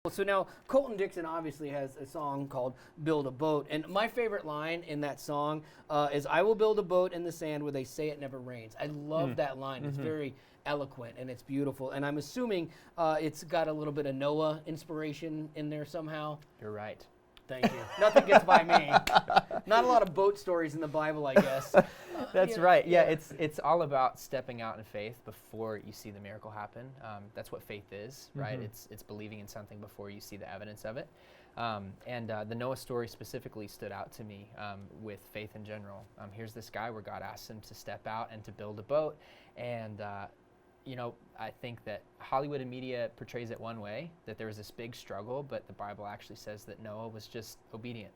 So now Colton Dixon obviously has a song called "Build a Boat," and my favorite line in that song is "I will build a boat in the sand where they say it never rains." I love that line. It's very eloquent and it's beautiful. And I'm assuming it's got a little bit of Noah inspiration in there somehow. You're right. Thank you. Nothing gets by me. Not a lot of boat stories in the Bible, I guess. That's right. Yeah, it's all about stepping out in faith before you see the miracle happen. That's what faith is, right? It's believing in something before you see the evidence of it. And the Noah story specifically stood out to me with faith in general. Here's this guy where God asks him to step out and to build a boat. And I think that Hollywood and media portrays it one way, that there was this big struggle, but the Bible actually says that Noah was just obedient.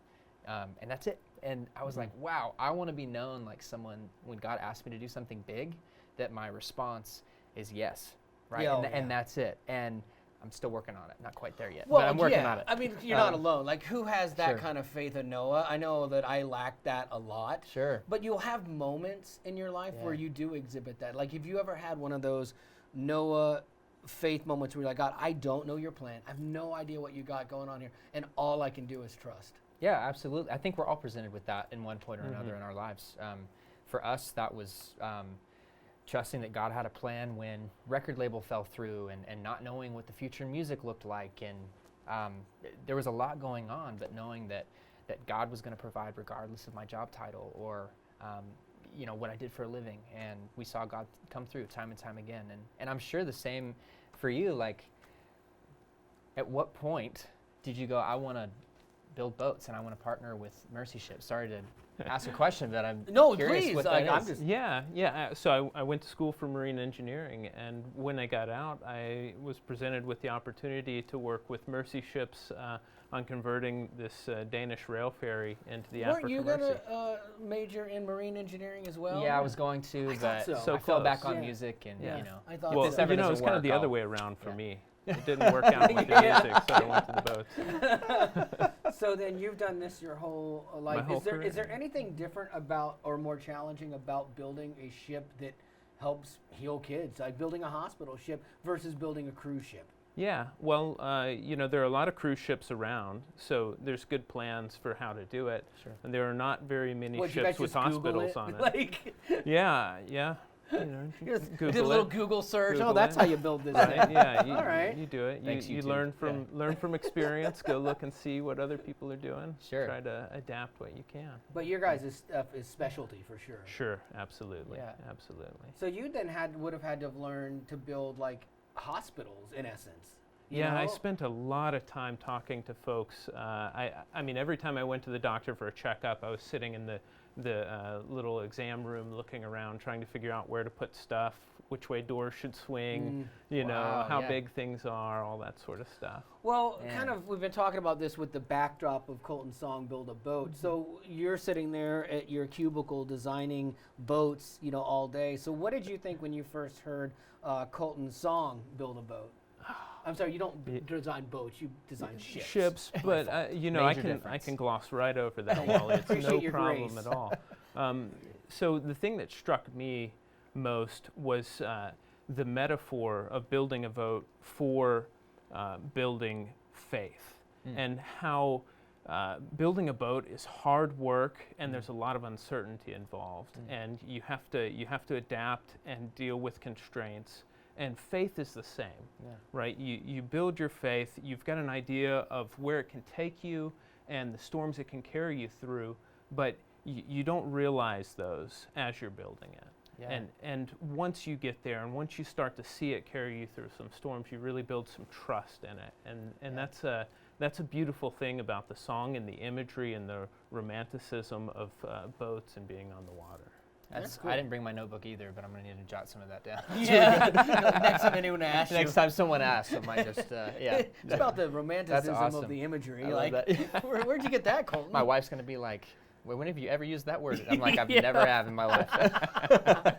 And that's it. And I was like, wow, I want to be known like someone, when God asks me to do something big, that my response is yes, right? And that's it. And I'm still working on it. Not quite there yet, but I'm working on it. I mean, you're not alone. Like, who has that kind of faith in Noah? I know that I lack that a lot. Sure. But you'll have moments in your life where you do exhibit that. Like, have you ever had one of those Noah faith moments where you're like, God, I don't know your plan. I have no idea what you got going on here, and all I can do is trust? Yeah, absolutely. I think we're all presented with that in one point or another in our lives. For us, that was trusting that God had a plan when record label fell through, and not knowing what the future in music looked like. And there was a lot going on, but knowing that God was going to provide regardless of my job title or what I did for a living. And we saw God come through time and time again. And I'm sure the same for you. Like, at what point did you go, I want to build boats and I want to partner with Mercy Ship? Sorry to ask a question, but I'm curious please. what Like, that I'm is. just Yeah. So I went to school for marine engineering, and when I got out, I was presented with the opportunity to work with Mercy Ships on converting this Danish rail ferry into the Weren't you Africa going Mercy. to major in marine engineering as well? Yeah, I was going to, but so. I fell close. back on Yeah. music, and I thought Well, this ever it was doesn't kind of work, the other I'll- way around for me. It didn't work out with the music, so I went to the boats. So then you've done this your whole life. whole Is there career. anything different about or more challenging about building a ship that helps heal kids, like building a hospital ship versus building a cruise ship? Yeah, well, there are a lot of cruise ships around, so there's good plans for how to do it. Sure. And there are not very many What, you guys ships with just Google hospitals it? on it. Like, Yeah. you just Google did a little it. Google search. Google that's it. how you build this Right, thing. yeah, All right. you do it. Thanks, You YouTube. learn from experience. Go look and see what other people are doing. Sure. Try to adapt what you can. But your guys' stuff is specialty for sure. Sure, absolutely, Yeah. absolutely. So you then would have had to have learned to build like hospitals in essence. you Yeah, I know? spent a lot of time talking to folks. I mean, every time I went to the doctor for a checkup, I was sitting in the little exam room looking around, trying to figure out where to put stuff, which way doors should swing, Wow, how yeah. big things are, all that sort of stuff. Well, Yeah. kind of, we've been talking about this with the backdrop of Colton's song, Build a Boat. So you're sitting there at your cubicle designing boats, all day. So what did you think when you first heard Colton's song, Build a Boat? I'm sorry, you don't design boats, you design ships. But I Major can difference. gloss right over that, Wally. It's Appreciate no your problem grace. at all. So the thing that struck me most was the metaphor of building a boat for building faith, and how building a boat is hard work, and there's a lot of uncertainty involved, and you have to adapt and deal with constraints. And faith is the same, right? You build your faith, you've got an idea of where it can take you and the storms it can carry you through, but you don't realize those as you're building it. Yeah. And once you get there and once you start to see it carry you through some storms, you really build some trust in it. And that's a beautiful thing about the song and the imagery and the romanticism of boats and being on the water. That's cool. I didn't bring my notebook either, but I'm going to need to jot some of that down. Yeah. Next time anyone asks you. Next time someone asks, I might just, It's about the romanticism awesome. of the imagery. I love Like, that. where'd you get that, Colton? My wife's going to be like, when have you ever used that word? I'm like, I've never have in my life.